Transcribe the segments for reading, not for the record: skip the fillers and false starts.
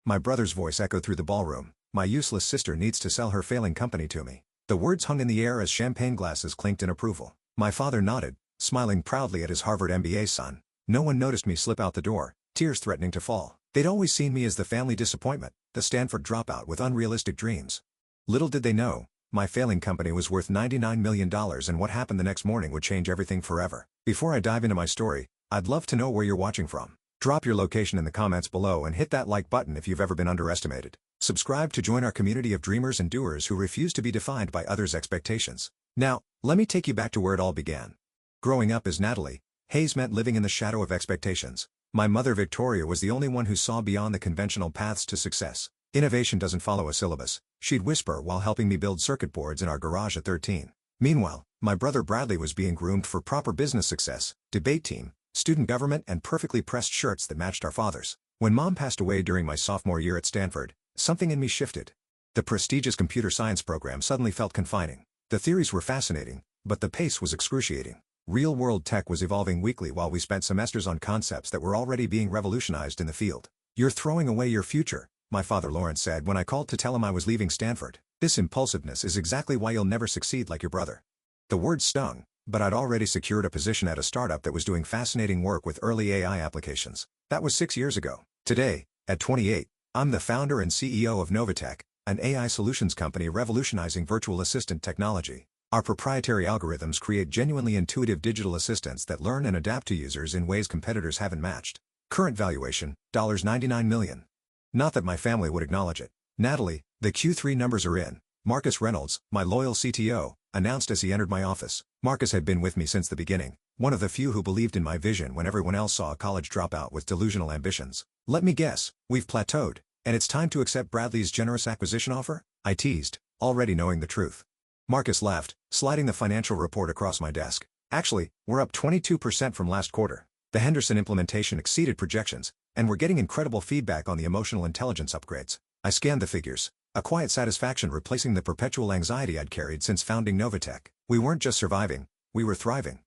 My brother's voice echoed through the ballroom. My useless sister needs to sell her failing company to me. The words hung in the air as champagne glasses clinked in approval. My father nodded, smiling proudly at his Harvard MBA son. No one noticed me slip out the door, tears threatening to fall. They'd always seen me as the family disappointment, the Stanford dropout with unrealistic dreams. Little did they know, my failing company was worth $99 million and what happened the next morning would change everything forever. Before I dive into my story, I'd love to know where you're watching from. Drop your location in the comments below and hit that like button if you've ever been underestimated. Subscribe to join our community of dreamers and doers who refuse to be defined by others' expectations. Now, let me take you back to where it all began. Growing up as Natalie, Hayes meant living in the shadow of expectations. My mother Victoria was the only one who saw beyond the conventional paths to success. Innovation doesn't follow a syllabus, she'd whisper while helping me build circuit boards in our garage at 13. Meanwhile, my brother Bradley was being groomed for proper business success, debate team, student government and perfectly pressed shirts that matched our fathers. When Mom passed away during my sophomore year at Stanford, something in me shifted. The prestigious computer science program suddenly felt confining. The theories were fascinating, but the pace was excruciating. Real-world tech was evolving weekly while we spent semesters on concepts that were already being revolutionized in the field. "You're throwing away your future," my father Lawrence said when I called to tell him I was leaving Stanford. "This impulsiveness is exactly why you'll never succeed like your brother." The words stung, but I'd already secured a position at a startup that was doing fascinating work with early AI applications. That was 6 years ago. Today, at 28, I'm the founder and CEO of Novatech, an AI solutions company revolutionizing virtual assistant technology. Our proprietary algorithms create genuinely intuitive digital assistants that learn and adapt to users in ways competitors haven't matched. Current valuation, $99 million. Not that my family would acknowledge it. "Natalie, the Q3 numbers are in," Marcus Reynolds, my loyal CTO, announced as he entered my office. Marcus had been with me since the beginning, one of the few who believed in my vision when everyone else saw a college dropout with delusional ambitions. "Let me guess, we've plateaued, and it's time to accept Bradley's generous acquisition offer?" I teased, already knowing the truth. Marcus laughed, sliding the financial report across my desk. "Actually, we're up 22% from last quarter. The Henderson implementation exceeded projections, and we're getting incredible feedback on the emotional intelligence upgrades." I scanned the figures, a quiet satisfaction replacing the perpetual anxiety I'd carried since founding Novatech. We weren't just surviving, we were thriving.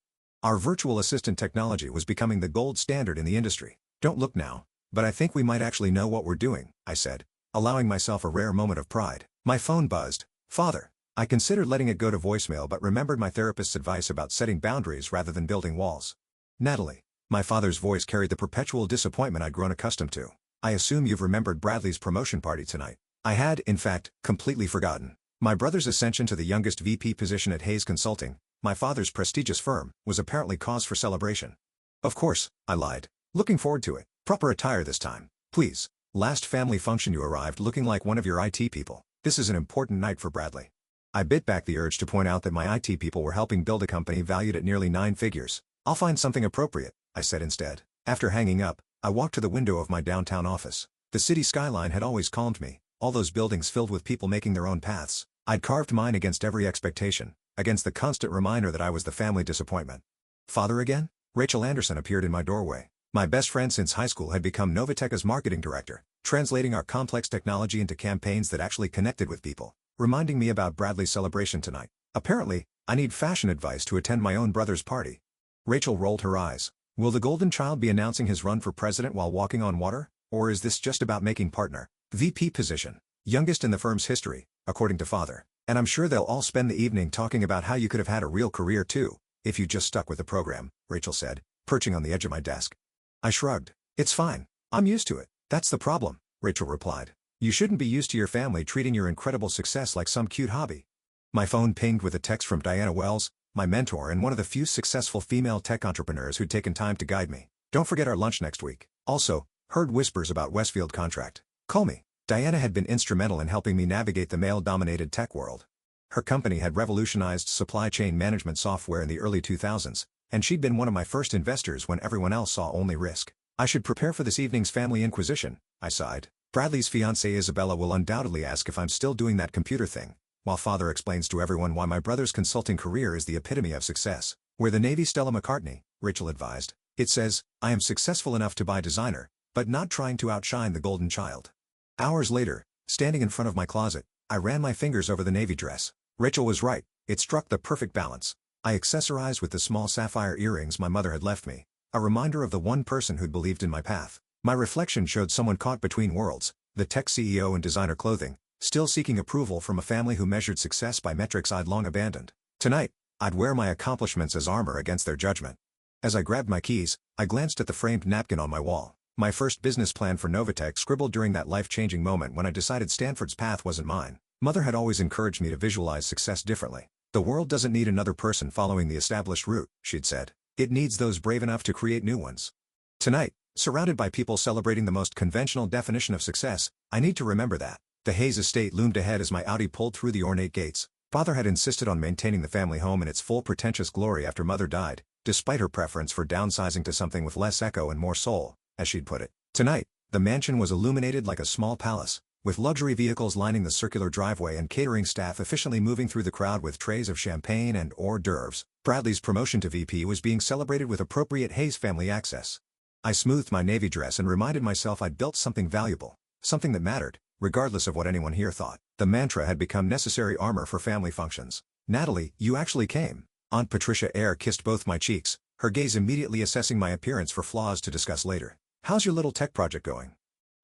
Our virtual assistant technology was becoming the gold standard in the industry. "Don't look now, but I think we might actually know what we're doing," I said, allowing myself a rare moment of pride. My phone buzzed. "Father." I considered letting it go to voicemail but remembered my therapist's advice about setting boundaries rather than building walls. "Natalie." My father's voice carried the perpetual disappointment I'd grown accustomed to. "I assume you've remembered Bradley's promotion party tonight." I had, in fact, completely forgotten. My brother's ascension to the youngest VP position at Hayes Consulting, my father's prestigious firm, was apparently cause for celebration. "Of course," I lied. "Looking forward to it. Proper attire this time, please. Last family function you arrived looking like one of your IT people. This is an important night for Bradley." I bit back the urge to point out that my IT people were helping build a company valued at nearly 9 figures. "I'll find something appropriate," I said instead. After hanging up, I walked to the window of my downtown office. The city skyline had always calmed me, all those buildings filled with people making their own paths. I'd carved mine against every expectation, against the constant reminder that I was the family disappointment. "Father again?" Rachel Anderson appeared in my doorway. My best friend since high school had become Novatech's marketing director, translating our complex technology into campaigns that actually connected with people, reminding me about Bradley's celebration tonight. "Apparently, I need fashion advice to attend my own brother's party." Rachel rolled her eyes. "Will the golden child be announcing his run for president while walking on water? Or is this just about making partner, VP position, youngest in the firm's history, according to father? And I'm sure they'll all spend the evening talking about how you could have had a real career too, if you just stuck with the program," Rachel said, perching on the edge of my desk. I shrugged. "It's fine. I'm used to it." "That's the problem," Rachel replied. "You shouldn't be used to your family treating your incredible success like some cute hobby." My phone pinged with a text from Diana Wells, my mentor and one of the few successful female tech entrepreneurs who'd taken time to guide me. "Don't forget our lunch next week. Also, heard whispers about Westfield contract. Call me." Diana had been instrumental in helping me navigate the male-dominated tech world. Her company had revolutionized supply chain management software in the early 2000s, and she'd been one of my first investors when everyone else saw only risk. "I should prepare for this evening's family inquisition," I sighed. "Bradley's fiancée Isabella will undoubtedly ask if I'm still doing that computer thing, while father explains to everyone why my brother's consulting career is the epitome of success. We're the Navy Stella McCartney," Rachel advised. "It says, I am successful enough to buy designer, but not trying to outshine the golden child." Hours later, standing in front of my closet, I ran my fingers over the navy dress. Rachel was right, it struck the perfect balance. I accessorized with the small sapphire earrings my mother had left me, a reminder of the one person who'd believed in my path. My reflection showed someone caught between worlds, the tech CEO in designer clothing, still seeking approval from a family who measured success by metrics I'd long abandoned. Tonight, I'd wear my accomplishments as armor against their judgment. As I grabbed my keys, I glanced at the framed napkin on my wall. My first business plan for Novatech scribbled during that life-changing moment when I decided Stanford's path wasn't mine. Mother had always encouraged me to visualize success differently. The world doesn't need another person following the established route, she'd said. It needs those brave enough to create new ones. Tonight, surrounded by people celebrating the most conventional definition of success, I need to remember that. The Hayes estate loomed ahead as my Audi pulled through the ornate gates. Father had insisted on maintaining the family home in its full pretentious glory after Mother died, despite her preference for downsizing to something with less echo and more soul, as she'd put it. Tonight, the mansion was illuminated like a small palace, with luxury vehicles lining the circular driveway and catering staff efficiently moving through the crowd with trays of champagne and hors d'oeuvres. Bradley's promotion to VP was being celebrated with appropriate Hayes family access. I smoothed my navy dress and reminded myself I'd built something valuable, something that mattered, regardless of what anyone here thought. The mantra had become necessary armor for family functions. "Natalie, you actually came." Aunt Patricia Eyre kissed both my cheeks, her gaze immediately assessing my appearance for flaws to discuss later. "How's your little tech project going?"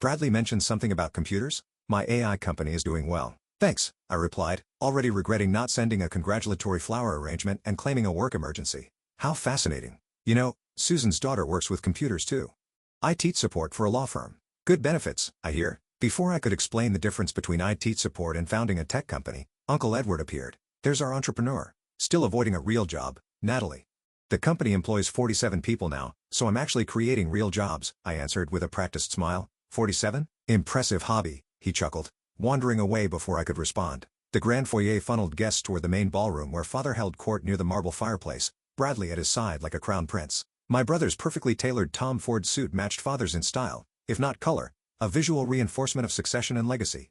Bradley mentioned something about computers. "My AI company is doing well. Thanks," I replied, already regretting not sending a congratulatory flower arrangement and claiming a work emergency. "How fascinating. You know, Susan's daughter works with computers too. I teach support for a law firm. Good benefits, I hear." Before I could explain the difference between IT support and founding a tech company, Uncle Edward appeared. "There's our entrepreneur. Still avoiding a real job, Natalie." "The company employs 47 people now, so I'm actually creating real jobs," I answered with a practiced smile. 47? Impressive hobby," he chuckled, wandering away before I could respond. The grand foyer funneled guests toward the main ballroom where Father held court near the marble fireplace, Bradley at his side like a crown prince. My brother's perfectly tailored Tom Ford suit matched Father's in style, if not color, a visual reinforcement of succession and legacy.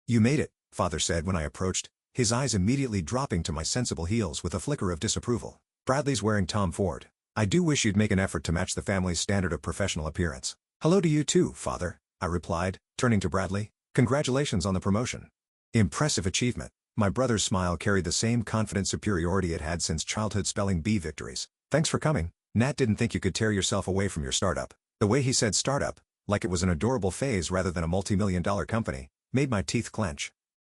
"You made it," Father said when I approached, his eyes immediately dropping to my sensible heels with a flicker of disapproval. "Bradley's wearing Tom Ford. I do wish you'd make an effort to match the family's standard of professional appearance." "Hello to you too, Father," I replied, turning to Bradley. "Congratulations on the promotion." "Impressive achievement." My brother's smile carried the same confident superiority it had since childhood spelling bee victories. "Thanks for coming. Nat didn't think you could tear yourself away from your startup." The way he said startup, like it was an adorable phase rather than a multi-million-dollar company, made my teeth clench.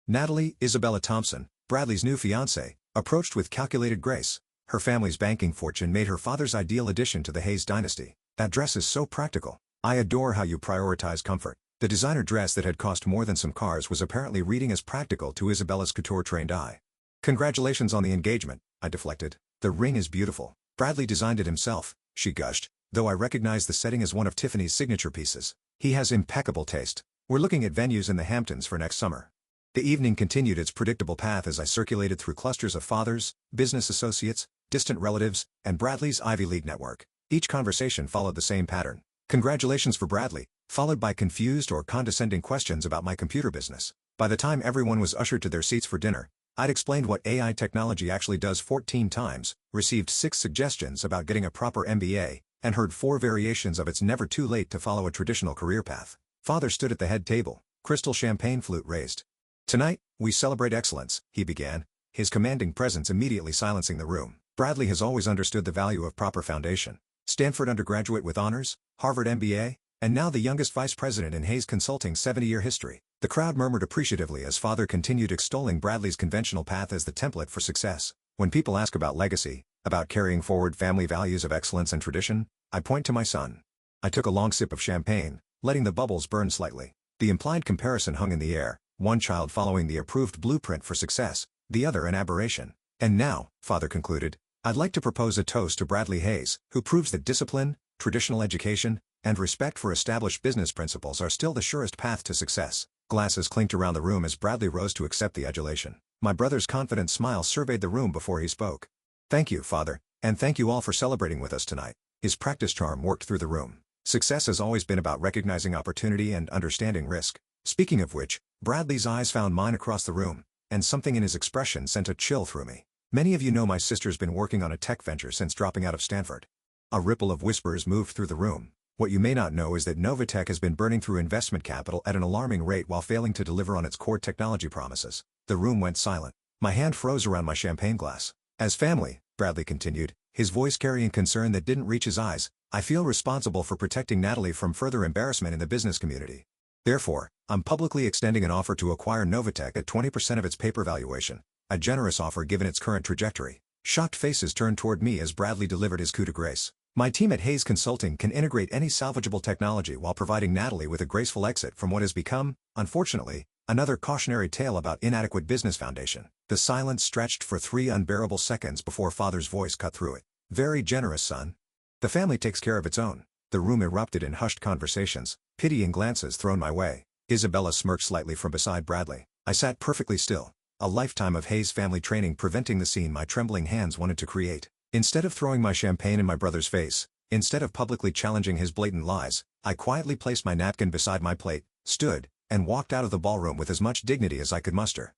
Natalie, Isabella Thompson, Bradley's new fiancée, approached with calculated grace. Her family's banking fortune made her father's ideal addition to the Hayes dynasty. "That dress is so practical. I adore how you prioritize comfort." The designer dress that had cost more than some cars was apparently reading as practical to Isabella's couture-trained eye. "Congratulations on the engagement," I deflected. "The ring is beautiful. Bradley designed it himself," she gushed, though I recognized the setting as one of Tiffany's signature pieces. "He has impeccable taste. We're looking at venues in the Hamptons for next summer." The evening continued its predictable path as I circulated through clusters of fathers, business associates, distant relatives, and Bradley's Ivy League network. Each conversation followed the same pattern. "Congratulations for Bradley," followed by confused or condescending questions about my computer business. By the time everyone was ushered to their seats for dinner, I'd explained what AI technology actually does 14 times, received 6 suggestions about getting a proper MBA, and heard 4 variations of "it's never too late to follow a traditional career path." Father stood at the head table, crystal champagne flute raised. "Tonight, we celebrate excellence," he began, his commanding presence immediately silencing the room. "Bradley has always understood the value of proper foundation. Stanford undergraduate with honors, Harvard MBA, and now the youngest vice president in Hayes Consulting's 70-year history." The crowd murmured appreciatively as Father continued extolling Bradley's conventional path as the template for success. When people ask about legacy, about carrying forward family values of excellence and tradition, I point to my son. I took a long sip of champagne, letting the bubbles burn slightly. The implied comparison hung in the air, one child following the approved blueprint for success, the other an aberration. "And now," Father concluded, "I'd like to propose a toast to Bradley Hayes, who proves that discipline, traditional education, and respect for established business principles are still the surest path to success." Glasses clinked around the room as Bradley rose to accept the adulation. My brother's confident smile surveyed the room before he spoke. "Thank you, Father, and thank you all for celebrating with us tonight." His practice charm worked through the room. Success has always been about recognizing opportunity and understanding risk. Speaking of which, Bradley's eyes found mine across the room, and something in his expression sent a chill through me. "Many of you know my sister's been working on a tech venture since dropping out of Stanford." A ripple of whispers moved through the room. "What you may not know is that Novatech has been burning through investment capital at an alarming rate while failing to deliver on its core technology promises." The room went silent. My hand froze around my champagne glass. "As family," Bradley continued, his voice carrying concern that didn't reach his eyes, "I feel responsible for protecting Natalie from further embarrassment in the business community. Therefore, I'm publicly extending an offer to acquire Novatech at 20% of its paper valuation. A generous offer given its current trajectory. Shocked faces turned toward me as Bradley delivered his coup de grace. My team at Hayes Consulting can integrate any salvageable technology while providing Natalie with a graceful exit from what has become, unfortunately, another cautionary tale about inadequate business foundation. The silence stretched for 3 unbearable seconds before father's voice cut through it. Very generous, son. The family takes care of its own. The room erupted in hushed conversations, pitying glances thrown my way. Isabella smirked slightly from beside Bradley. I sat perfectly still. A lifetime of Hayes family training preventing the scene my trembling hands wanted to create. Instead of throwing my champagne in my brother's face, instead of publicly challenging his blatant lies, I quietly placed my napkin beside my plate, stood, and walked out of the ballroom with as much dignity as I could muster.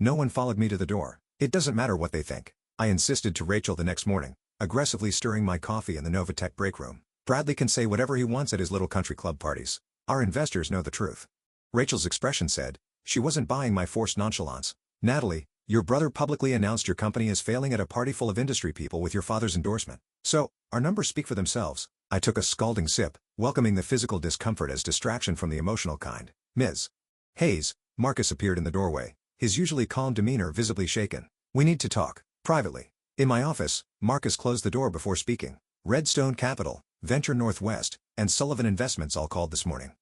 No one followed me to the door. It doesn't matter what they think, I insisted to Rachel the next morning, aggressively stirring my coffee in the Novatech break room. Bradley can say whatever he wants at his little country club parties. Our investors know the truth. Rachel's expression said, she wasn't buying my forced nonchalance. Natalie, your brother publicly announced your company is failing at a party full of industry people with your father's endorsement. So, our numbers speak for themselves. I took a scalding sip, welcoming the physical discomfort as distraction from the emotional kind. Ms. Hayes, Marcus appeared in the doorway, his usually calm demeanor visibly shaken. We need to talk, privately. In my office, Marcus closed the door before speaking. Redstone Capital, Venture Northwest, and Sullivan Investments all called this morning.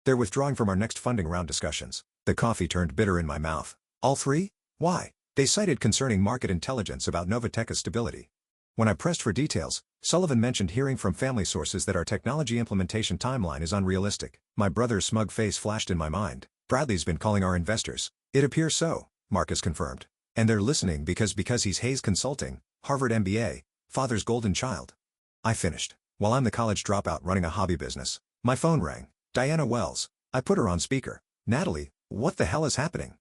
They're withdrawing from our next funding round discussions. The coffee turned bitter in my mouth. All three? Why? They cited concerning market intelligence about Novatech's stability. When I pressed for details, Sullivan mentioned hearing from family sources that our technology implementation timeline is unrealistic. My brother's smug face flashed in my mind. Bradley's been calling our investors. It appears so, Marcus confirmed. And they're listening because he's Hayes Consulting, Harvard MBA, father's golden child. I finished. While I'm the college dropout running a hobby business. My phone rang. Diana Wells. I put her on speaker. Natalie, what the hell is happening?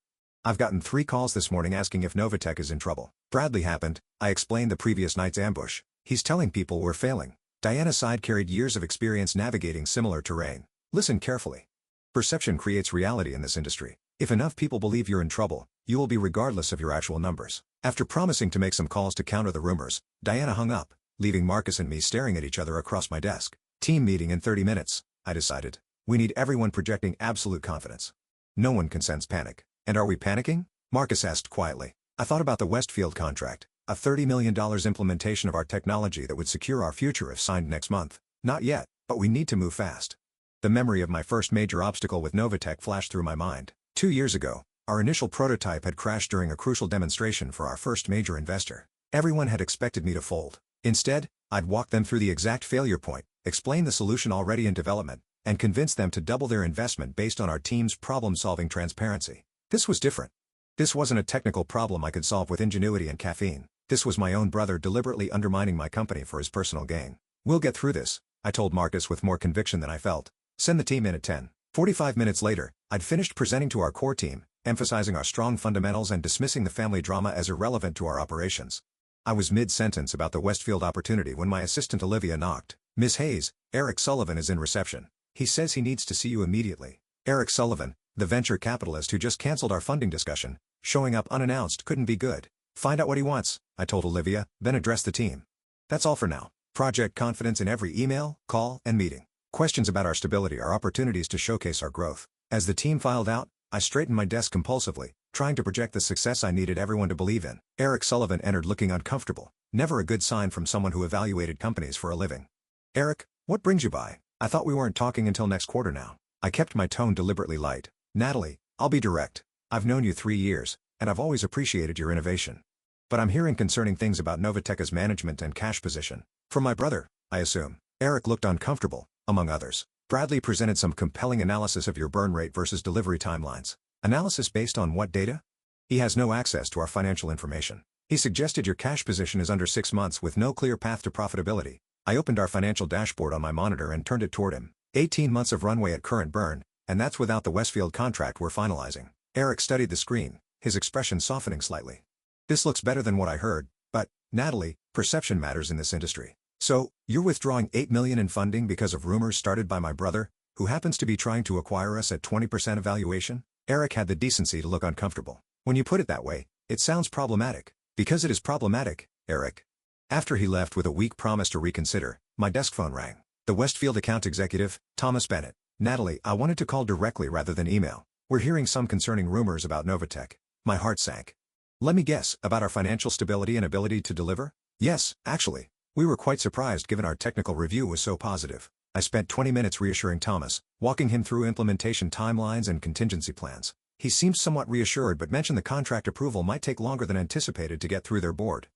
I've gotten 3 calls this morning asking if Novatech is in trouble. Bradley happened. I explained the previous night's ambush. He's telling people we're failing. Diana's side carried years of experience navigating similar terrain. Listen carefully. Perception creates reality in this industry. If enough people believe you're in trouble, you will be regardless of your actual numbers. After promising to make some calls to counter the rumors, Diana hung up, leaving Marcus and me staring at each other across my desk. Team meeting in 30 minutes, I decided. We need everyone projecting absolute confidence. No one can sense panic. And are we panicking? Marcus asked quietly. I thought about the Westfield contract, a $30 million implementation of our technology that would secure our future if signed next month. Not yet, but we need to move fast. The memory of my first major obstacle with Novatech flashed through my mind. 2 years ago, our initial prototype had crashed during a crucial demonstration for our first major investor. Everyone had expected me to fold. Instead, I'd walk them through the exact failure point, explain the solution already in development, and convince them to double their investment based on our team's problem-solving transparency. This was different. This wasn't a technical problem I could solve with ingenuity and caffeine. This was my own brother deliberately undermining my company for his personal gain. We'll get through this, I told Marcus with more conviction than I felt. Send the team in at 10. 45 minutes later, I'd finished presenting to our core team, emphasizing our strong fundamentals and dismissing the family drama as irrelevant to our operations. I was mid-sentence about the Westfield opportunity when my assistant Olivia knocked. Miss Hayes, Eric Sullivan is in reception. He says he needs to see you immediately. Eric Sullivan, the venture capitalist who just canceled our funding discussion, showing up unannounced couldn't be good. Find out what he wants, I told Olivia, then addressed the team. That's all for now. Project confidence in every email, call, and meeting. Questions about our stability are opportunities to showcase our growth. As the team filed out, I straightened my desk compulsively, trying to project the success I needed everyone to believe in. Eric Sullivan entered looking uncomfortable, never a good sign from someone who evaluated companies for a living. Eric, what brings you by? I thought we weren't talking until next quarter now. I kept my tone deliberately light. Natalie, I'll be direct. I've known you 3 years, and I've always appreciated your innovation. But I'm hearing concerning things about Novatech's management and cash position. From my brother, I assume. Eric looked uncomfortable, among others. Bradley presented some compelling analysis of your burn rate versus delivery timelines. Analysis based on what data? He has no access to our financial information. He suggested your cash position is under 6 months with no clear path to profitability. I opened our financial dashboard on my monitor and turned it toward him. 18 months of runway at current burn, and that's without the Westfield contract we're finalizing. Eric studied the screen, his expression softening slightly. This looks better than what I heard, but, Natalie, perception matters in this industry. So, you're withdrawing $8 million in funding because of rumors started by my brother, who happens to be trying to acquire us at 20% evaluation? Eric had the decency to look uncomfortable. When you put it that way, it sounds problematic. Because it is problematic, Eric. After he left with a weak promise to reconsider, my desk phone rang. The Westfield account executive, Thomas Bennett. Natalie, I wanted to call directly rather than email. We're hearing some concerning rumors about Novatech. My heart sank. Let me guess, about our financial stability and ability to deliver? Yes, actually. We were quite surprised given our technical review was so positive. I spent 20 minutes reassuring Thomas, walking him through implementation timelines and contingency plans. He seemed somewhat reassured but mentioned the contract approval might take longer than anticipated to get through their board.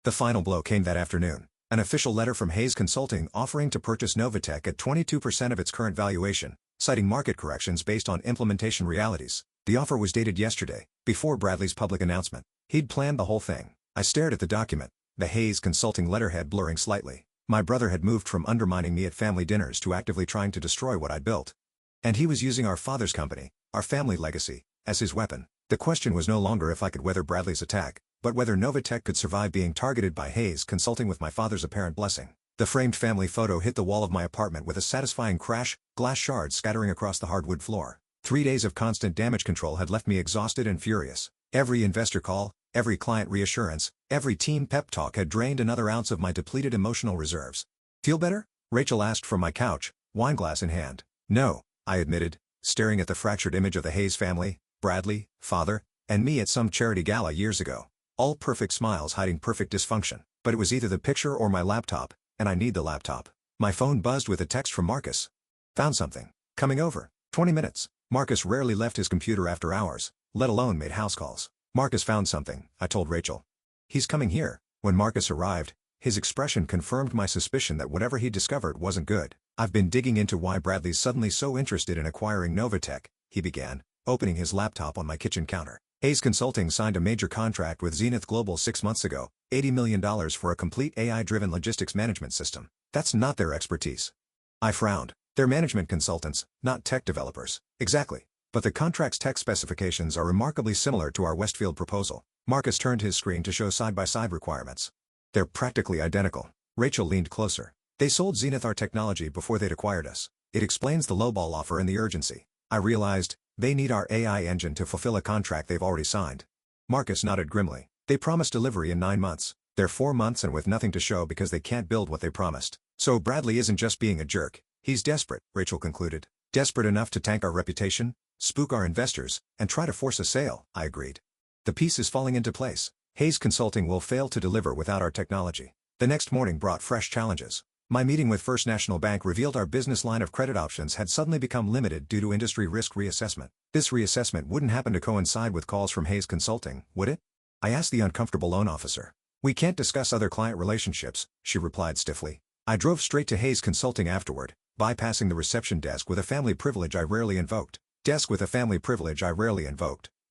The final blow came that afternoon. An official letter from Hayes Consulting offering to purchase Novatech at 22% of its current valuation, citing market corrections based on implementation realities. The offer was dated yesterday, before Bradley's public announcement. He'd planned the whole thing. I stared at the document, the Hayes Consulting letterhead blurring slightly. My brother had moved from undermining me at family dinners to actively trying to destroy what I'd built. And he was using our father's company, our family legacy, as his weapon. The question was no longer if I could weather Bradley's attack, but whether Novatech could survive being targeted by Hayes Consulting with my father's apparent blessing. The framed family photo hit the wall of my apartment with a satisfying crash, glass shards scattering across the hardwood floor. 3 days of constant damage control had left me exhausted and furious. Every investor call, every client reassurance, every team pep talk had drained another ounce of my depleted emotional reserves. Feel better? Rachel asked from my couch, wineglass in hand. No, I admitted, staring at the fractured image of the Hayes family, Bradley, father, and me at some charity gala years ago. All perfect smiles hiding perfect dysfunction. But it was either the picture or my laptop, and I need the laptop. My phone buzzed with a text from Marcus. Found something. Coming over. 20 minutes. Marcus rarely left his computer after hours, let alone made house calls. Marcus found something, I told Rachel. He's coming here. When Marcus arrived, his expression confirmed my suspicion that whatever he discovered wasn't good. I've been digging into why Bradley's suddenly so interested in acquiring Novatech, he began, opening his laptop on my kitchen counter. Hayes Consulting signed a major contract with Zenith Global 6 months ago, $80 million for a complete AI-driven logistics management system. That's not their expertise. I frowned. They're management consultants, not tech developers. Exactly. But the contract's tech specifications are remarkably similar to our Westfield proposal. Marcus turned his screen to show side-by-side requirements. They're practically identical. Rachel leaned closer. They sold Zenith our technology before they'd acquired us. It explains the lowball offer and the urgency. I realized, they need our AI engine to fulfill a contract they've already signed. Marcus nodded grimly. They promised delivery in 9 months. They're 4 months and with nothing to show because they can't build what they promised. So Bradley isn't just being a jerk. He's desperate, Rachel concluded. Desperate enough to tank our reputation, spook our investors, and try to force a sale, I agreed. The piece is falling into place. Hayes Consulting will fail to deliver without our technology. The next morning brought fresh challenges. My meeting with First National Bank revealed our business line of credit options had suddenly become limited due to industry risk reassessment. This reassessment wouldn't happen to coincide with calls from Hayes Consulting, would it? I asked the uncomfortable loan officer. We can't discuss other client relationships, she replied stiffly. I drove straight to Hayes Consulting afterward, bypassing the reception desk with a family privilege I rarely invoked.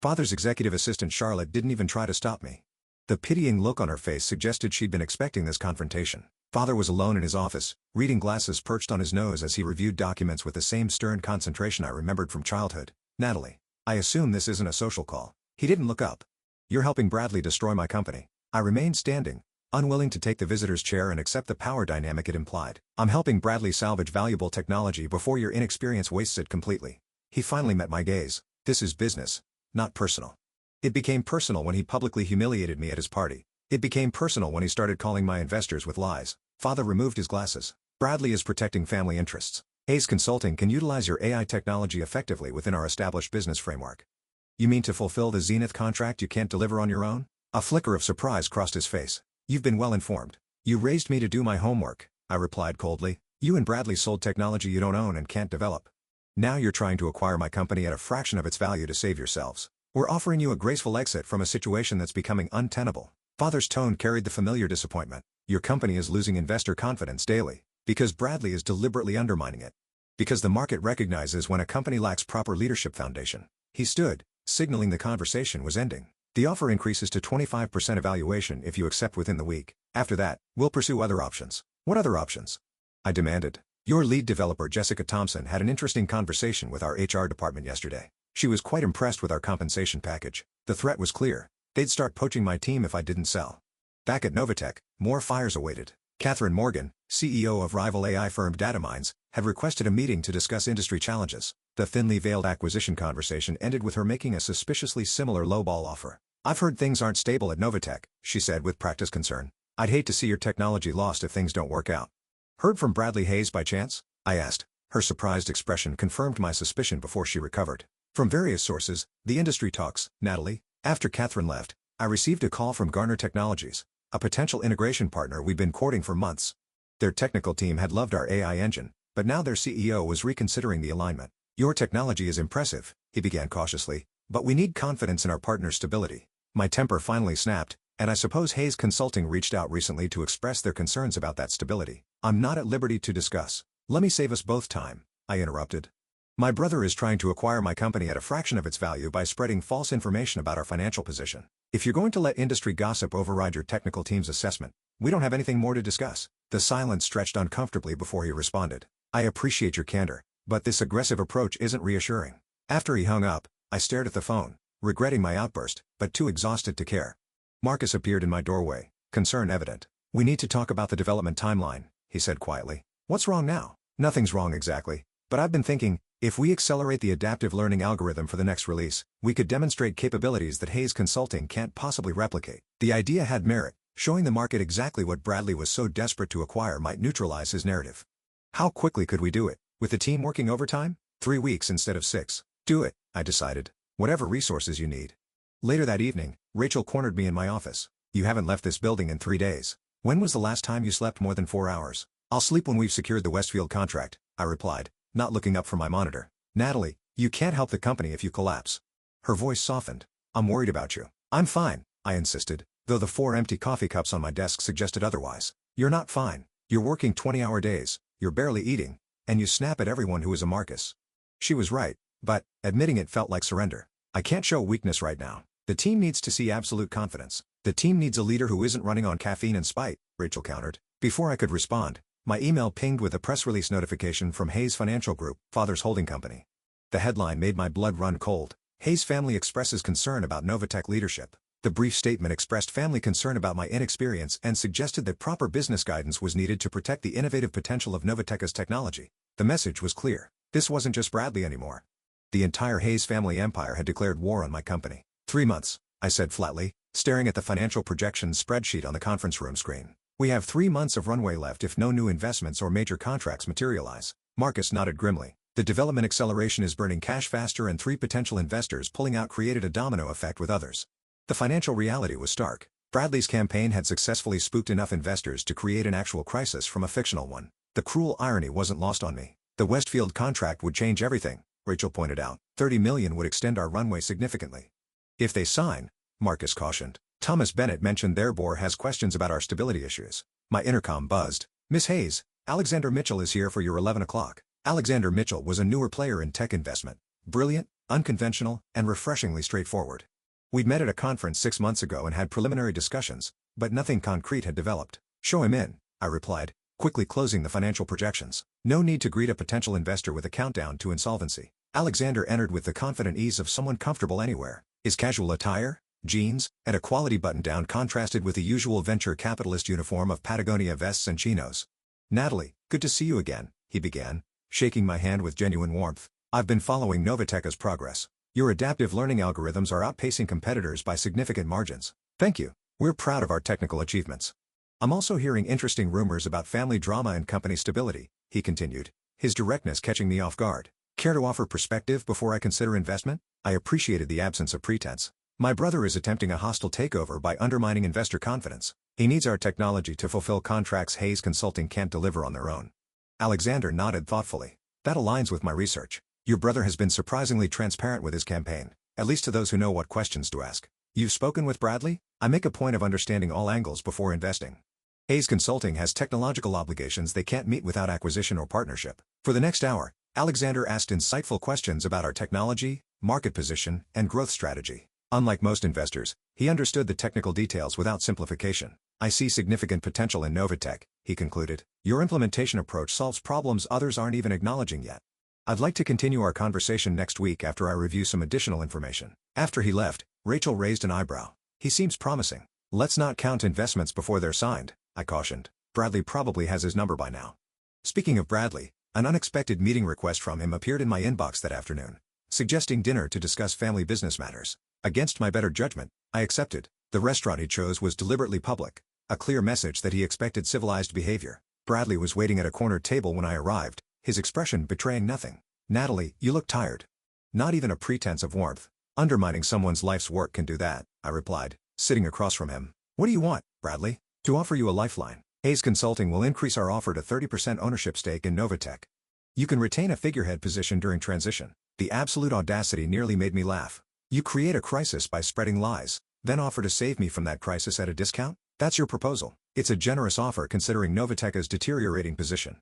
Father's executive assistant Charlotte didn't even try to stop me. The pitying look on her face suggested she'd been expecting this confrontation. Father was alone in his office, reading glasses perched on his nose as he reviewed documents with the same stern concentration I remembered from childhood. Natalie. I assume this isn't a social call. He didn't look up. You're helping Bradley destroy my company. I remained standing, unwilling to take the visitor's chair and accept the power dynamic it implied. I'm helping Bradley salvage valuable technology before your inexperience wastes it completely. He finally met my gaze. This is business, not personal. It became personal when he publicly humiliated me at his party. It became personal when he started calling my investors with lies. Father removed his glasses. Bradley is protecting family interests. Hayes Consulting can utilize your AI technology effectively within our established business framework. You mean to fulfill the Zenith contract you can't deliver on your own? A flicker of surprise crossed his face. You've been well informed. You raised me to do my homework, I replied coldly. You and Bradley sold technology you don't own and can't develop. Now you're trying to acquire my company at a fraction of its value to save yourselves. We're offering you a graceful exit from a situation that's becoming untenable. Father's tone carried the familiar disappointment. Your company is losing investor confidence daily, because Bradley is deliberately undermining it. Because the market recognizes when a company lacks proper leadership foundation. He stood, signaling the conversation was ending. The offer increases to 25% evaluation if you accept within the week. After that, we'll pursue other options. What other options? I demanded. Your lead developer Jessica Thompson had an interesting conversation with our HR department yesterday. She was quite impressed with our compensation package. The threat was clear. They'd start poaching my team if I didn't sell. Back at Novatech, more fires awaited. Catherine Morgan, CEO of rival AI firm Datamines, had requested a meeting to discuss industry challenges. The thinly veiled acquisition conversation ended with her making a suspiciously similar lowball offer. I've heard things aren't stable at Novatech, she said with practiced concern. I'd hate to see your technology lost if things don't work out. Heard from Bradley Hayes by chance? I asked. Her surprised expression confirmed my suspicion before she recovered. From various sources, the industry talks, Natalie. After Catherine left, I received a call from Garner Technologies, a potential integration partner we've been courting for months. Their technical team had loved our AI engine, but now their CEO was reconsidering the alignment. Your technology is impressive, he began cautiously, but we need confidence in our partner's stability. My temper finally snapped, and I suppose Hayes Consulting reached out recently to express their concerns about that stability. I'm not at liberty to discuss. Let me save us both time, I interrupted. My brother is trying to acquire my company at a fraction of its value by spreading false information about our financial position. If you're going to let industry gossip override your technical team's assessment, we don't have anything more to discuss. The silence stretched uncomfortably before he responded. I appreciate your candor, but this aggressive approach isn't reassuring. After he hung up, I stared at the phone, regretting my outburst, but too exhausted to care. Marcus appeared in my doorway, concern evident. We need to talk about the development timeline, he said quietly. What's wrong now? Nothing's wrong exactly, but I've been thinking, if we accelerate the adaptive learning algorithm for the next release, we could demonstrate capabilities that Hayes Consulting can't possibly replicate. The idea had merit, showing the market exactly what Bradley was so desperate to acquire might neutralize his narrative. How quickly could we do it? With the team working overtime? 3 weeks instead of 6. Do it, I decided. Whatever resources you need. Later that evening, Rachel cornered me in my office. You haven't left this building in 3 days. When was the last time you slept more than 4 hours? I'll sleep when we've secured the Westfield contract, I replied, not looking up from my monitor. Natalie, you can't help the company if you collapse. Her voice softened. I'm worried about you. I'm fine, I insisted, though the 4 empty coffee cups on my desk suggested otherwise. You're not fine. You're working 20-hour days, you're barely eating, and you snap at everyone who is a Marcus. She was right, but, admitting it felt like surrender. I can't show weakness right now. The team needs to see absolute confidence. The team needs a leader who isn't running on caffeine and spite, Rachel countered. Before I could respond, my email pinged with a press release notification from Hayes Financial Group, Father's holding company. The headline made my blood run cold. Hayes family expresses concern about Novatech leadership. The brief statement expressed family concern about my inexperience and suggested that proper business guidance was needed to protect the innovative potential of Novatech's technology. The message was clear. This wasn't just Bradley anymore. The entire Hayes family empire had declared war on my company. 3 months, I said flatly, staring at the financial projections spreadsheet on the conference room screen. We have 3 months of runway left if no new investments or major contracts materialize. Marcus nodded grimly. The development acceleration is burning cash faster and 3 potential investors pulling out created a domino effect with others. The financial reality was stark. Bradley's campaign had successfully spooked enough investors to create an actual crisis from a fictional one. The cruel irony wasn't lost on me. The Westfield contract would change everything, Rachel pointed out. 30 million would extend our runway significantly. If they sign, Marcus cautioned. Thomas Bennett mentioned their board has questions about our stability issues. My intercom buzzed. Miss Hayes, Alexander Mitchell is here for your 11 o'clock. Alexander Mitchell was a newer player in tech investment. Brilliant, unconventional, and refreshingly straightforward. We'd met at a conference 6 months ago and had preliminary discussions, but nothing concrete had developed. Show him in, I replied, quickly closing the financial projections. No need to greet a potential investor with a countdown to insolvency. Alexander entered with the confident ease of someone comfortable anywhere. His casual attire, jeans, and a quality button-down contrasted with the usual venture capitalist uniform of Patagonia vests and chinos. Natalie, good to see you again, he began, shaking my hand with genuine warmth. I've been following Novatech's progress. Your adaptive learning algorithms are outpacing competitors by significant margins. Thank you. We're proud of our technical achievements. I'm also hearing interesting rumors about family drama and company stability, he continued, his directness catching me off guard. Care to offer perspective before I consider investment? I appreciated the absence of pretense. My brother is attempting a hostile takeover by undermining investor confidence. He needs our technology to fulfill contracts Hayes Consulting can't deliver on their own. Alexander nodded thoughtfully. That aligns with my research. Your brother has been surprisingly transparent with his campaign, at least to those who know what questions to ask. You've spoken with Bradley? I make a point of understanding all angles before investing. Hayes Consulting has technological obligations they can't meet without acquisition or partnership. For the next hour, Alexander asked insightful questions about our technology, market position, and growth strategy. Unlike most investors, he understood the technical details without simplification. I see significant potential in Novatech, he concluded. Your implementation approach solves problems others aren't even acknowledging yet. I'd like to continue our conversation next week after I review some additional information. After he left, Rachel raised an eyebrow. He seems promising. Let's not count investments before they're signed, I cautioned. Bradley probably has his number by now. Speaking of Bradley, an unexpected meeting request from him appeared in my inbox that afternoon, suggesting dinner to discuss family business matters. Against my better judgment, I accepted. The restaurant he chose was deliberately public, a clear message that he expected civilized behavior. Bradley was waiting at a corner table when I arrived, his expression betraying nothing. Natalie, you look tired. Not even a pretense of warmth. Undermining someone's life's work can do that, I replied, sitting across from him. What do you want, Bradley? To offer you a lifeline. Hayes Consulting will increase our offer to 30% ownership stake in Novatech. You can retain a figurehead position during transition. The absolute audacity nearly made me laugh. You create a crisis by spreading lies, then offer to save me from that crisis at a discount? That's your proposal. It's a generous offer considering Novatech's deteriorating position.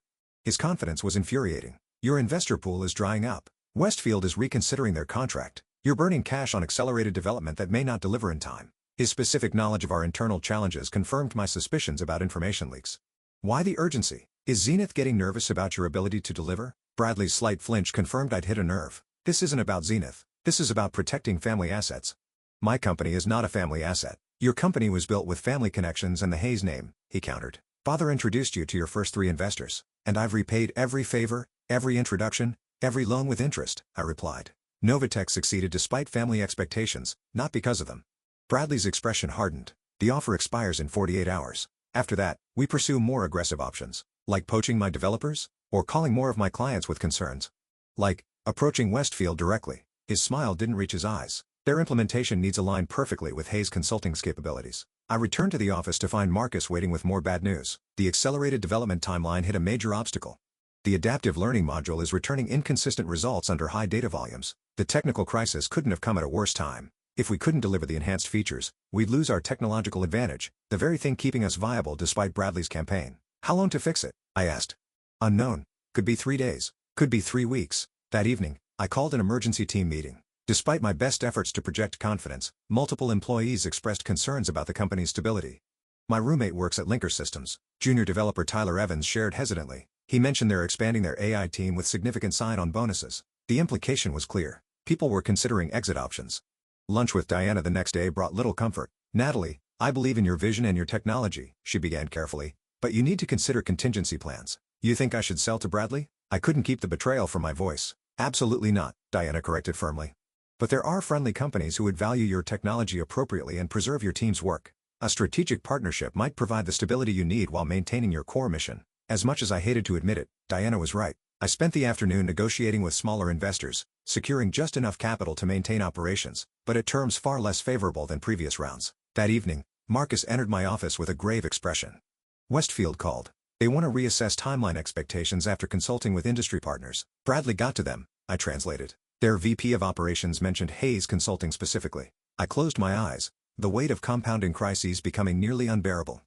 His confidence was infuriating. Your investor pool is drying up. Westfield is reconsidering their contract. You're burning cash on accelerated development that may not deliver in time. His specific knowledge of our internal challenges confirmed my suspicions about information leaks. Why the urgency? Is Zenith getting nervous about your ability to deliver? Bradley's slight flinch confirmed I'd hit a nerve. This isn't about Zenith. This is about protecting family assets. My company is not a family asset. Your company was built with family connections and the Hayes name, he countered. Father introduced you to your first 3 investors, and I've repaid every favor, every introduction, every loan with interest, I replied. Novatech succeeded despite family expectations, not because of them. Bradley's expression hardened. The offer expires in 48 hours. After that, we pursue more aggressive options, like poaching my developers, or calling more of my clients with concerns. Like, approaching Westfield directly. His smile didn't reach his eyes. Their implementation needs align perfectly with Hayes Consulting's capabilities. I returned to the office to find Marcus waiting with more bad news. The accelerated development timeline hit a major obstacle. The adaptive learning module is returning inconsistent results under high data volumes. The technical crisis couldn't have come at a worse time. If we couldn't deliver the enhanced features, we'd lose our technological advantage, the very thing keeping us viable despite Bradley's campaign. How long to fix it? I asked. Unknown. Could be 3 days. Could be 3 weeks. That evening, I called an emergency team meeting. Despite my best efforts to project confidence, multiple employees expressed concerns about the company's stability. My roommate works at Linker Systems. Junior developer Tyler Evans shared hesitantly. He mentioned they're expanding their AI team with significant sign-on bonuses. The implication was clear. People were considering exit options. Lunch with Diana the next day brought little comfort. Natalie, I believe in your vision and your technology, she began carefully, but you need to consider contingency plans. You think I should sell to Bradley? I couldn't keep the betrayal from my voice. Absolutely not, Diana corrected firmly. But there are friendly companies who would value your technology appropriately and preserve your team's work. A strategic partnership might provide the stability you need while maintaining your core mission. As much as I hated to admit it, Diana was right. I spent the afternoon negotiating with smaller investors, securing just enough capital to maintain operations, but at terms far less favorable than previous rounds. That evening, Marcus entered my office with a grave expression. Westfield called. They want to reassess timeline expectations after consulting with industry partners. Bradley got to them, I translated. Their VP of operations mentioned Hayes Consulting specifically. I closed my eyes, the weight of compounding crises becoming nearly unbearable.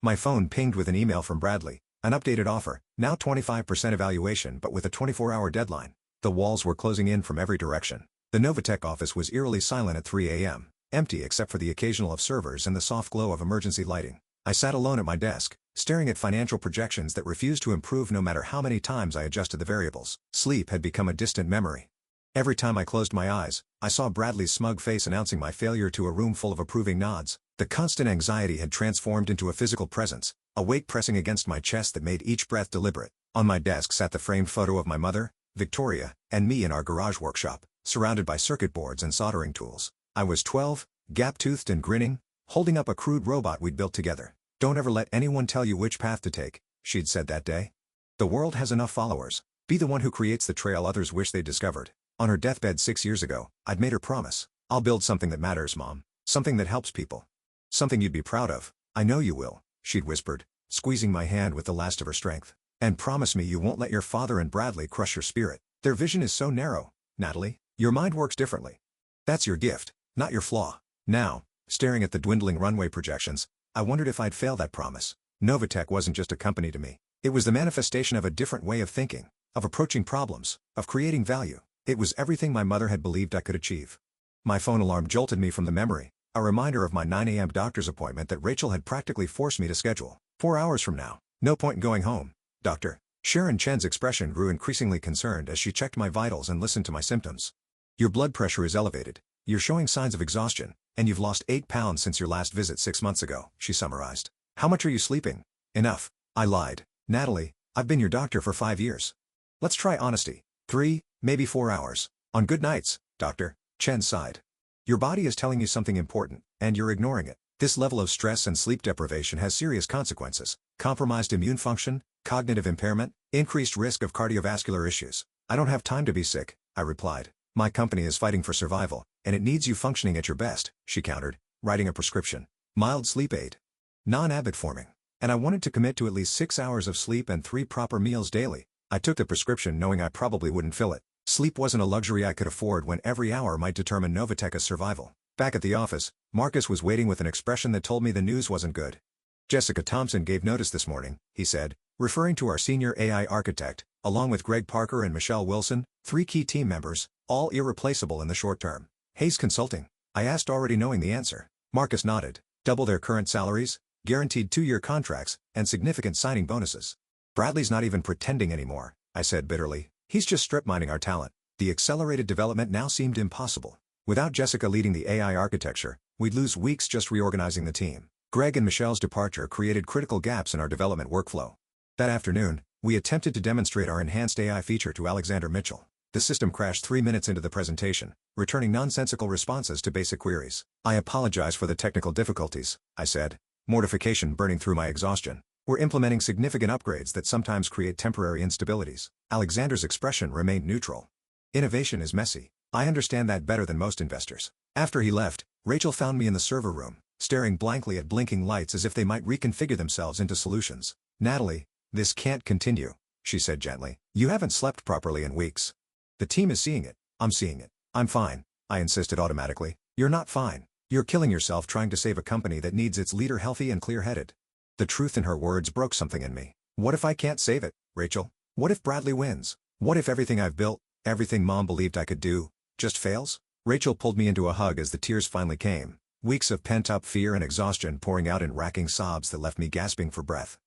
My phone pinged with an email from Bradley. An updated offer, now 25% evaluation but with a 24-hour deadline. The walls were closing in from every direction. The Novatech office was eerily silent at 3 a.m., empty except for the occasional of servers and the soft glow of emergency lighting. I sat alone at my desk, staring at financial projections that refused to improve no matter how many times I adjusted the variables. Sleep had become a distant memory. Every time I closed my eyes, I saw Bradley's smug face announcing my failure to a room full of approving nods. The constant anxiety had transformed into a physical presence, a weight pressing against my chest that made each breath deliberate. On my desk sat the framed photo of my mother, Victoria, and me in our garage workshop, surrounded by circuit boards and soldering tools. I was 12, gap-toothed and grinning, holding up a crude robot we'd built together. Don't ever let anyone tell you which path to take, she'd said that day. The world has enough followers. Be the one who creates the trail others wish they discovered. On her deathbed 6 years ago, I'd made her promise. I'll build something that matters, Mom. Something that helps people. Something you'd be proud of. I know you will, she'd whispered, squeezing my hand with the last of her strength. And promise me you won't let your father and Bradley crush your spirit. Their vision is so narrow, Natalie. Your mind works differently. That's your gift, not your flaw. Now, staring at the dwindling runway projections, I wondered if I'd fail that promise. Novatech wasn't just a company to me. It was the manifestation of a different way of thinking, of approaching problems, of creating value. It was everything my mother had believed I could achieve. My phone alarm jolted me from the memory, a reminder of my 9 a.m. doctor's appointment that Rachel had practically forced me to schedule. 4 hours from now. No point in going home, doctor. Sharon Chen's expression grew increasingly concerned as she checked my vitals and listened to my symptoms. Your blood pressure is elevated. You're showing signs of exhaustion, and you've lost 8 pounds since your last visit 6 months ago, she summarized. How much are you sleeping? Enough. I lied. Natalie, I've been your doctor for 5 years. Let's try honesty. 3, maybe 4 hours. On good nights, doctor, Chen sighed. Your body is telling you something important, and you're ignoring it. This level of stress and sleep deprivation has serious consequences. Compromised immune function, cognitive impairment, increased risk of cardiovascular issues. I don't have time to be sick, I replied. My company is fighting for survival, and it needs you functioning at your best, she countered, writing a prescription. Mild sleep aid. Non-habit forming. And I wanted to commit to at least 6 hours of sleep and 3 proper meals daily. I took the prescription knowing I probably wouldn't fill it. Sleep wasn't a luxury I could afford when every hour might determine Novatech's survival. Back at the office, Marcus was waiting with an expression that told me the news wasn't good. Jessica Thompson gave notice this morning, he said, referring to our senior AI architect, along with Greg Parker and Michelle Wilson, 3 key team members, all irreplaceable in the short term. Hayes Consulting? I asked, already knowing the answer. Marcus nodded. Double their current salaries, guaranteed 2-year contracts, and significant signing bonuses. Bradley's not even pretending anymore, I said bitterly. He's just strip mining our talent. The accelerated development now seemed impossible. Without Jessica leading the AI architecture, we'd lose weeks just reorganizing the team. Greg and Michelle's departure created critical gaps in our development workflow. That afternoon, we attempted to demonstrate our enhanced AI feature to Alexander Mitchell. The system crashed 3 minutes into the presentation, returning nonsensical responses to basic queries. I apologize for the technical difficulties, I said, mortification burning through my exhaustion. We're implementing significant upgrades that sometimes create temporary instabilities. Alexander's expression remained neutral. Innovation is messy. I understand that better than most investors. After he left, Rachel found me in the server room, staring blankly at blinking lights as if they might reconfigure themselves into solutions. Natalie, this can't continue, she said gently. You haven't slept properly in weeks. The team is seeing it. I'm seeing it. I'm fine, I insisted automatically. You're not fine. You're killing yourself trying to save a company that needs its leader healthy and clear-headed. The truth in her words broke something in me. What if I can't save it, Rachel? What if Bradley wins? What if everything I've built, everything Mom believed I could do, just fails? Rachel pulled me into a hug as the tears finally came, weeks of pent-up fear and exhaustion pouring out in racking sobs that left me gasping for breath.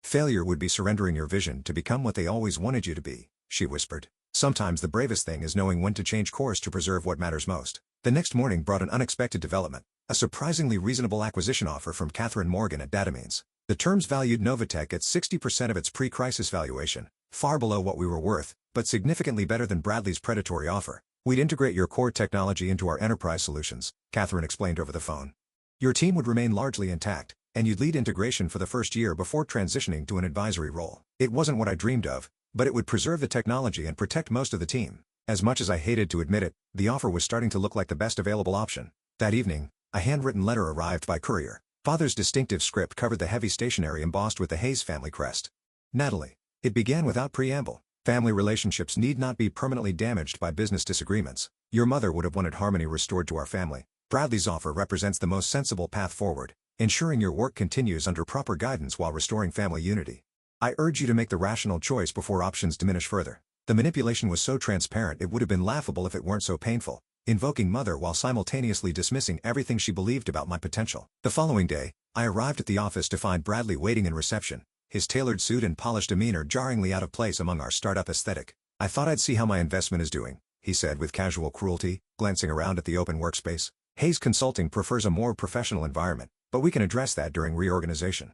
Failure would be surrendering your vision to become what they always wanted you to be, she whispered. Sometimes the bravest thing is knowing when to change course to preserve what matters most. The next morning brought an unexpected development, a surprisingly reasonable acquisition offer from Catherine Morgan at Datameans. The terms valued Novatech at 60% of its pre-crisis valuation, far below what we were worth, but significantly better than Bradley's predatory offer. We'd integrate your core technology into our enterprise solutions, Catherine explained over the phone. Your team would remain largely intact, and you'd lead integration for the first year before transitioning to an advisory role. It wasn't what I dreamed of, but it would preserve the technology and protect most of the team. As much as I hated to admit it, the offer was starting to look like the best available option. That evening, a handwritten letter arrived by courier. Father's distinctive script covered the heavy stationery embossed with the Hayes family crest. Natalie. It began without preamble. Family relationships need not be permanently damaged by business disagreements. Your mother would have wanted harmony restored to our family. Bradley's offer represents the most sensible path forward, ensuring your work continues under proper guidance while restoring family unity. I urge you to make the rational choice before options diminish further. The manipulation was so transparent it would have been laughable if it weren't so painful, invoking mother while simultaneously dismissing everything she believed about my potential. The following day, I arrived at the office to find Bradley waiting in reception, his tailored suit and polished demeanor jarringly out of place among our startup aesthetic. I thought I'd see how my investment is doing, he said with casual cruelty, glancing around at the open workspace. Hayes Consulting prefers a more professional environment, but we can address that during reorganization.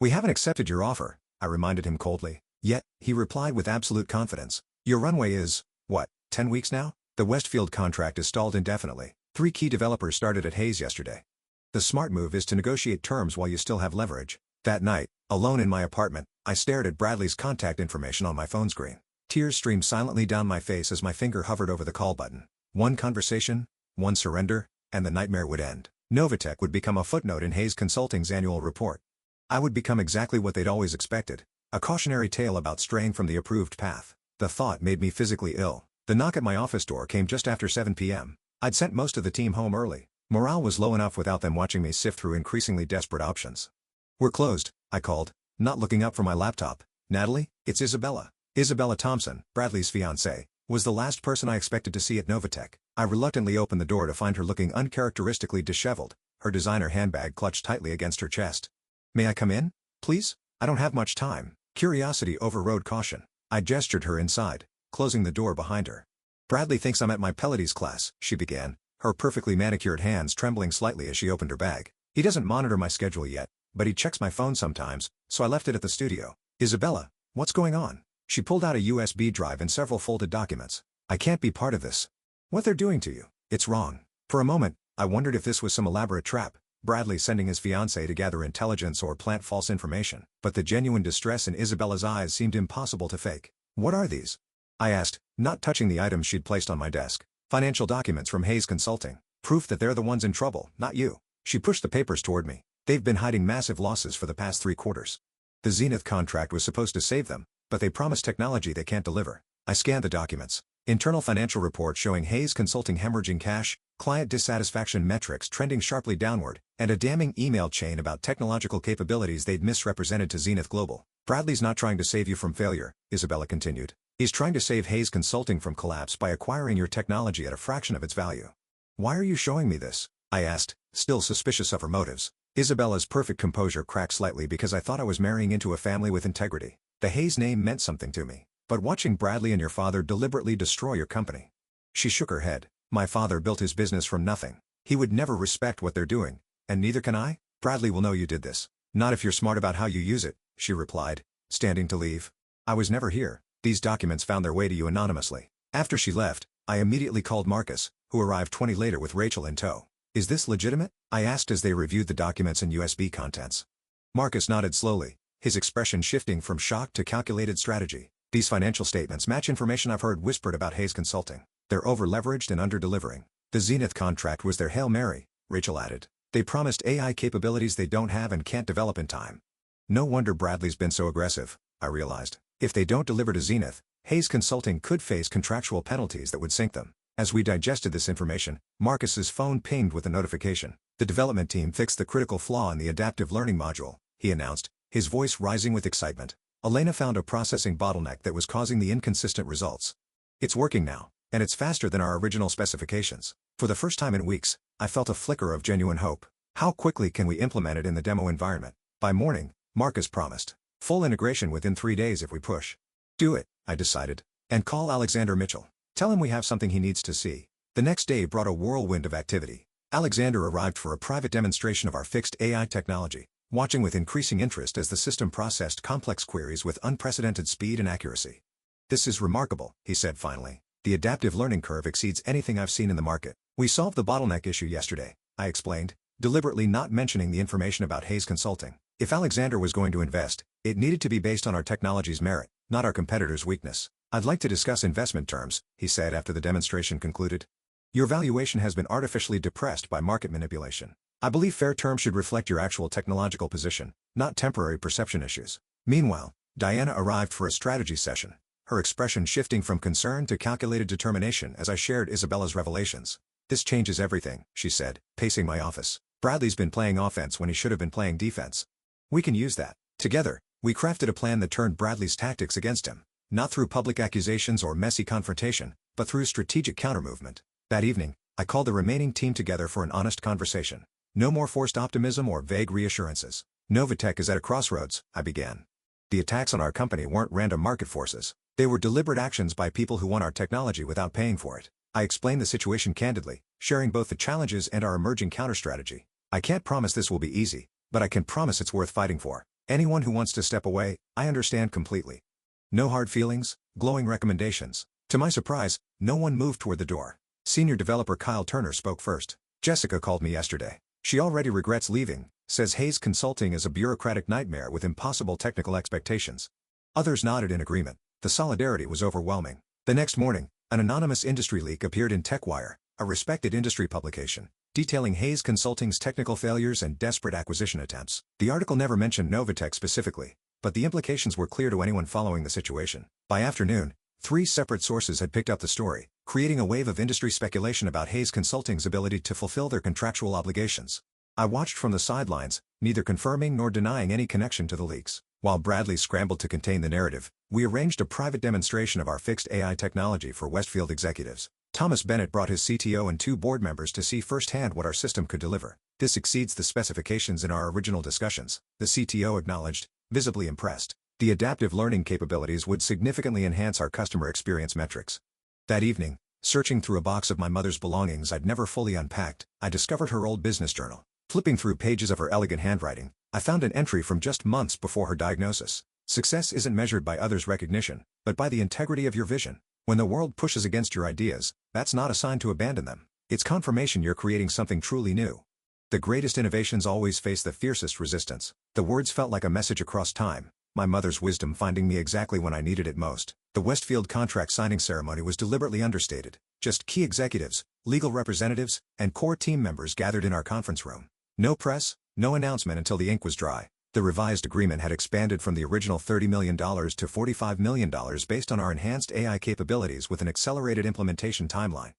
We haven't accepted your offer, I reminded him coldly. Yet, he replied with absolute confidence. Your runway is, what, 10 weeks now? The Westfield contract is stalled indefinitely. 3 key developers started at Hayes yesterday. The smart move is to negotiate terms while you still have leverage. That night, alone in my apartment, I stared at Bradley's contact information on my phone screen. Tears streamed silently down my face as my finger hovered over the call button. One conversation, one surrender, and the nightmare would end. Novatech would become a footnote in Hayes Consulting's annual report. I would become exactly what they'd always expected, a cautionary tale about straying from the approved path. The thought made me physically ill. The knock at my office door came just after 7 p.m. I'd sent most of the team home early. Morale was low enough without them watching me sift through increasingly desperate options. We're closed, I called, not looking up from my laptop. Natalie, it's Isabella. Isabella Thompson, Bradley's fiancée, was the last person I expected to see at Novatech. I reluctantly opened the door to find her looking uncharacteristically disheveled, her designer handbag clutched tightly against her chest. May I come in, please? I don't have much time. Curiosity overrode caution. I gestured her inside, closing the door behind her. Bradley thinks I'm at my Pilates class, she began, her perfectly manicured hands trembling slightly as she opened her bag. He doesn't monitor my schedule yet, but he checks my phone sometimes, so I left it at the studio. Isabella, what's going on? She pulled out a USB drive and several folded documents. I can't be part of this. What they're doing to you, it's wrong. For a moment, I wondered if this was some elaborate trap, Bradley sending his fiancée to gather intelligence or plant false information. But the genuine distress in Isabella's eyes seemed impossible to fake. What are these? I asked, not touching the items she'd placed on my desk. Financial documents from Hayes Consulting. Proof that they're the ones in trouble, not you. She pushed the papers toward me. They've been hiding massive losses for the past 3 quarters. The Zenith contract was supposed to save them, but they promised technology they can't deliver. I scanned the documents. Internal financial report showing Hayes Consulting hemorrhaging cash, client dissatisfaction metrics trending sharply downward, and a damning email chain about technological capabilities they'd misrepresented to Zenith Global. Bradley's not trying to save you from failure, Isabella continued. He's trying to save Hayes Consulting from collapse by acquiring your technology at a fraction of its value. Why are you showing me this? I asked, still suspicious of her motives. Isabella's perfect composure cracked slightly because I thought I was marrying into a family with integrity. The Hayes name meant something to me. But watching Bradley and your father deliberately destroy your company. She shook her head. My father built his business from nothing. He would never respect what they're doing, and neither can I. Bradley will know you did this. Not if you're smart about how you use it, she replied, standing to leave. I was never here. These documents found their way to you anonymously. After she left, I immediately called Marcus, who arrived 20 later with Rachel in tow. Is this legitimate? I asked as they reviewed the documents and USB contents. Marcus nodded slowly, his expression shifting from shock to calculated strategy. These financial statements match information I've heard whispered about Hayes Consulting. They're over-leveraged and under-delivering. The Zenith contract was their Hail Mary, Rachel added. They promised AI capabilities they don't have and can't develop in time. No wonder Bradley's been so aggressive, I realized. If they don't deliver to Zenith, Hayes Consulting could face contractual penalties that would sink them. As we digested this information, Marcus's phone pinged with a notification. The development team fixed the critical flaw in the adaptive learning module, he announced, his voice rising with excitement. Elena found a processing bottleneck that was causing the inconsistent results. It's working now, and it's faster than our original specifications. For the first time in weeks, I felt a flicker of genuine hope. How quickly can we implement it in the demo environment? By morning, Marcus promised. Full integration within 3 days if we push. Do it, I decided. And call Alexander Mitchell. Tell him we have something he needs to see. The next day brought a whirlwind of activity. Alexander arrived for a private demonstration of our fixed AI technology, watching with increasing interest as the system processed complex queries with unprecedented speed and accuracy. This is remarkable, he said finally. The adaptive learning curve exceeds anything I've seen in the market. We solved the bottleneck issue yesterday, I explained, deliberately not mentioning the information about Hayes Consulting. If Alexander was going to invest, it needed to be based on our technology's merit, not our competitor's weakness. I'd like to discuss investment terms, he said after the demonstration concluded. Your valuation has been artificially depressed by market manipulation. I believe fair terms should reflect your actual technological position, not temporary perception issues. Meanwhile, Diana arrived for a strategy session, her expression shifting from concern to calculated determination as I shared Isabella's revelations. This changes everything, she said, pacing my office. Bradley's been playing offense when he should have been playing defense. We can use that. Together, we crafted a plan that turned Bradley's tactics against him, not through public accusations or messy confrontation, but through strategic countermovement. That evening, I called the remaining team together for an honest conversation. No more forced optimism or vague reassurances. Novatech is at a crossroads, I began. The attacks on our company weren't random market forces. They were deliberate actions by people who want our technology without paying for it. I explained the situation candidly, sharing both the challenges and our emerging counter-strategy. I can't promise this will be easy, but I can promise it's worth fighting for. Anyone who wants to step away, I understand completely. No hard feelings, glowing recommendations. To my surprise, no one moved toward the door. Senior developer Kyle Turner spoke first. Jessica called me yesterday. She already regrets leaving, says Hayes Consulting is a bureaucratic nightmare with impossible technical expectations. Others nodded in agreement. The solidarity was overwhelming. The next morning, an anonymous industry leak appeared in TechWire, a respected industry publication, detailing Hayes Consulting's technical failures and desperate acquisition attempts. The article never mentioned Novatech specifically, but the implications were clear to anyone following the situation. By afternoon, 3 separate sources had picked up the story, creating a wave of industry speculation about Hayes Consulting's ability to fulfill their contractual obligations. I watched from the sidelines, neither confirming nor denying any connection to the leaks. While Bradley scrambled to contain the narrative, we arranged a private demonstration of our fixed AI technology for Westfield executives. Thomas Bennett brought his CTO and 2 board members to see firsthand what our system could deliver. This exceeds the specifications in our original discussions, the CTO acknowledged, visibly impressed. The adaptive learning capabilities would significantly enhance our customer experience metrics. That evening, searching through a box of my mother's belongings I'd never fully unpacked, I discovered her old business journal. Flipping through pages of her elegant handwriting, I found an entry from just months before her diagnosis. Success isn't measured by others' recognition, but by the integrity of your vision. When the world pushes against your ideas, that's not a sign to abandon them. It's confirmation you're creating something truly new. The greatest innovations always face the fiercest resistance. The words felt like a message across time, my mother's wisdom finding me exactly when I needed it most. The Westfield contract signing ceremony was deliberately understated. Just key executives, legal representatives, and core team members gathered in our conference room. No press, no announcement until the ink was dry. The revised agreement had expanded from the original $30 million to $45 million based on our enhanced AI capabilities with an accelerated implementation timeline.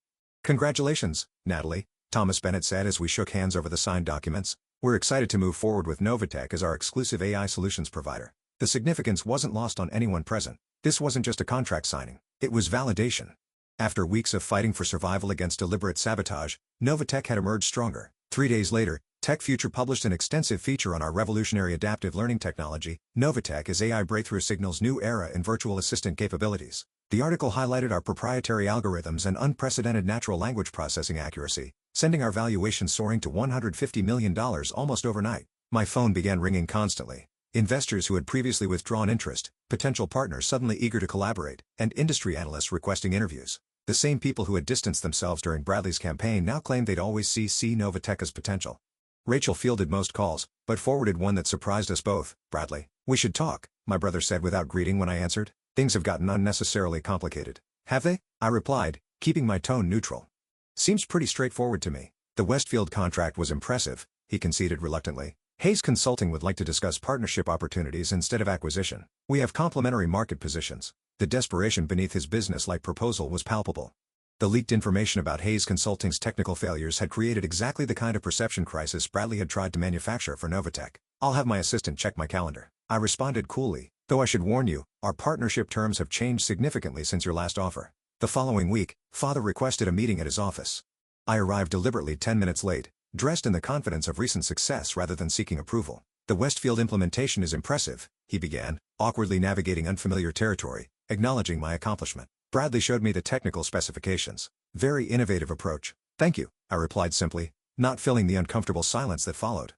"Congratulations, Natalie," Thomas Bennett said as we shook hands over the signed documents. "We're excited to move forward with Novatech as our exclusive AI solutions provider." The significance wasn't lost on anyone present. This wasn't just a contract signing. It was validation. After weeks of fighting for survival against deliberate sabotage, Novatech had emerged stronger. 3 days later, TechFuture published an extensive feature on our revolutionary adaptive learning technology, Novatech as AI Breakthrough Signals New Era in Virtual Assistant Capabilities. The article highlighted our proprietary algorithms and unprecedented natural language processing accuracy, sending our valuation soaring to $150 million almost overnight. My phone began ringing constantly. Investors who had previously withdrawn interest, potential partners suddenly eager to collaborate, and industry analysts requesting interviews. The same people who had distanced themselves during Bradley's campaign now claimed they'd always see Novatech's potential. Rachel fielded most calls, but forwarded one that surprised us both. "Bradley, we should talk," my brother said without greeting when I answered. "Things have gotten unnecessarily complicated." "Have they?" I replied, keeping my tone neutral. "Seems pretty straightforward to me." "The Westfield contract was impressive," he conceded reluctantly. "Hayes Consulting would like to discuss partnership opportunities instead of acquisition. We have complementary market positions." The desperation beneath his business-like proposal was palpable. The leaked information about Hayes Consulting's technical failures had created exactly the kind of perception crisis Bradley had tried to manufacture for Novatech. "I'll have my assistant check my calendar," I responded coolly, "though I should warn you, our partnership terms have changed significantly since your last offer." The following week, Father requested a meeting at his office. I arrived deliberately 10 minutes late, dressed in the confidence of recent success rather than seeking approval. "The Westfield implementation is impressive," he began, awkwardly navigating unfamiliar territory, acknowledging my accomplishment. Bradley showed me the technical specifications. "Very innovative approach." "Thank you," I replied simply, not filling the uncomfortable silence that followed.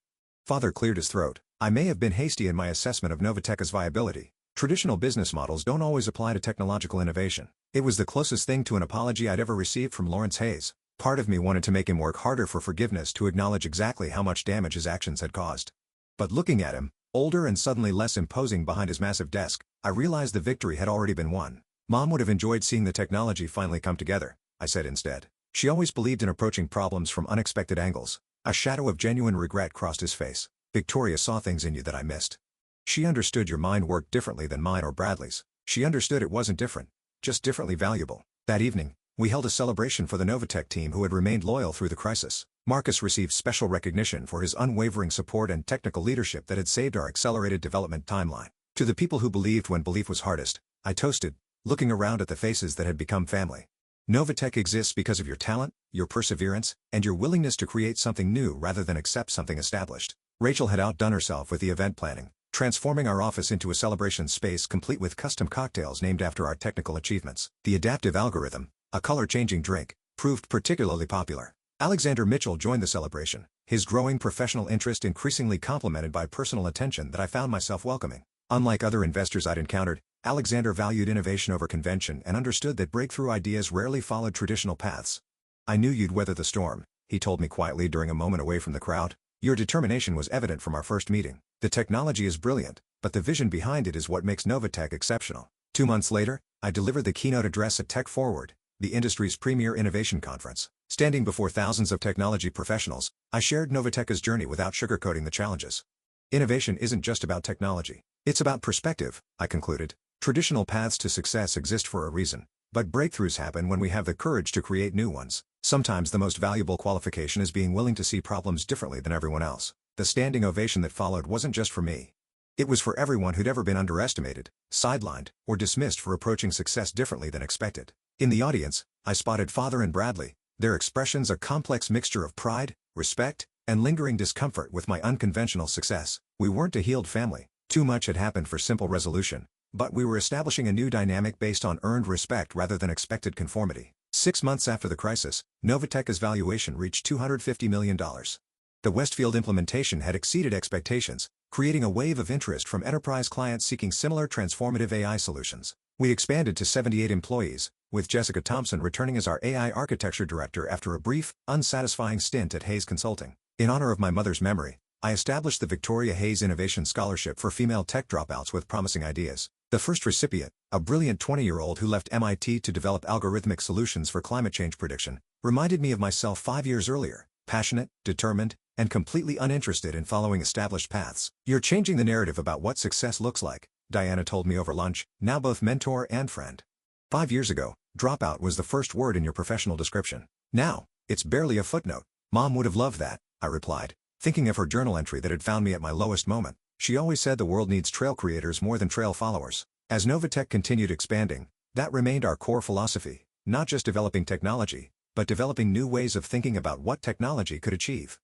Father cleared his throat. "I may have been hasty in my assessment of Novatech's viability. Traditional business models don't always apply to technological innovation." It was the closest thing to an apology I'd ever received from Lawrence Hayes. Part of me wanted to make him work harder for forgiveness to acknowledge exactly how much damage his actions had caused. But looking at him, older and suddenly less imposing behind his massive desk, I realized the victory had already been won. "Mom would have enjoyed seeing the technology finally come together," I said instead. "She always believed in approaching problems from unexpected angles." A shadow of genuine regret crossed his face. "Victoria saw things in you that I missed. She understood your mind worked differently than mine or Bradley's. She understood it wasn't different, just differently valuable." That evening, we held a celebration for the Novatech team who had remained loyal through the crisis. Marcus received special recognition for his unwavering support and technical leadership that had saved our accelerated development timeline. "To the people who believed when belief was hardest," I toasted, looking around at the faces that had become family. "Novatech exists because of your talent, your perseverance, and your willingness to create something new rather than accept something established." Rachel had outdone herself with the event planning, transforming our office into a celebration space complete with custom cocktails named after our technical achievements. The adaptive algorithm, a color-changing drink, proved particularly popular. Alexander Mitchell joined the celebration, his growing professional interest increasingly complemented by personal attention that I found myself welcoming. Unlike other investors I'd encountered, Alexander valued innovation over convention and understood that breakthrough ideas rarely followed traditional paths. "I knew you'd weather the storm," he told me quietly during a moment away from the crowd. "Your determination was evident from our first meeting. The technology is brilliant, but the vision behind it is what makes Novatech exceptional." 2 months later, I delivered the keynote address at Tech Forward, the industry's premier innovation conference. Standing before thousands of technology professionals, I shared Novatech's journey without sugarcoating the challenges. "Innovation isn't just about technology. It's about perspective," I concluded. "Traditional paths to success exist for a reason, but breakthroughs happen when we have the courage to create new ones. Sometimes the most valuable qualification is being willing to see problems differently than everyone else." The standing ovation that followed wasn't just for me. It was for everyone who'd ever been underestimated, sidelined, or dismissed for approaching success differently than expected. In the audience, I spotted Father and Bradley, their expressions a complex mixture of pride, respect, and lingering discomfort with my unconventional success. We weren't a healed family. Too much had happened for simple resolution, but we were establishing a new dynamic based on earned respect rather than expected conformity. 6 months after the crisis, Novatech's valuation reached $250 million. The Westfield implementation had exceeded expectations, creating a wave of interest from enterprise clients seeking similar transformative AI solutions. We expanded to 78 employees, with Jessica Thompson returning as our AI architecture director after a brief, unsatisfying stint at Hayes Consulting. In honor of my mother's memory, I established the Victoria Hayes Innovation Scholarship for female tech dropouts with promising ideas. The first recipient, a brilliant 20-year-old who left MIT to develop algorithmic solutions for climate change prediction, reminded me of myself 5 years earlier, passionate, determined, and completely uninterested in following established paths. You're changing the narrative about what success looks like, Diana told me over lunch, now both mentor and friend. 5 years ago, dropout was the first word in your professional description. Now, it's barely a footnote. Mom would have loved that, I replied, thinking of her journal entry that had found me at my lowest moment. She always said the world needs trail creators more than trail followers. As Novatech continued expanding, that remained our core philosophy, not just developing technology, but developing new ways of thinking about what technology could achieve.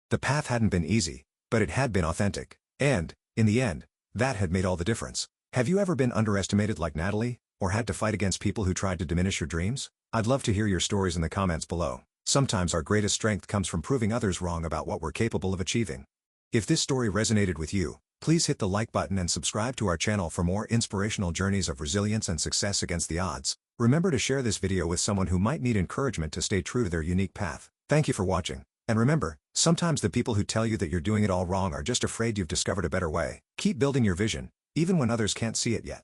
The path hadn't been easy, but it had been authentic. And, in the end, that had made all the difference. Have you ever been underestimated like Natalie, or had to fight against people who tried to diminish your dreams? I'd love to hear your stories in the comments below. Sometimes our greatest strength comes from proving others wrong about what we're capable of achieving. If this story resonated with you, please hit the like button and subscribe to our channel for more inspirational journeys of resilience and success against the odds. Remember to share this video with someone who might need encouragement to stay true to their unique path. Thank you for watching. And remember, sometimes the people who tell you that you're doing it all wrong are just afraid you've discovered a better way. Keep building your vision, even when others can't see it yet.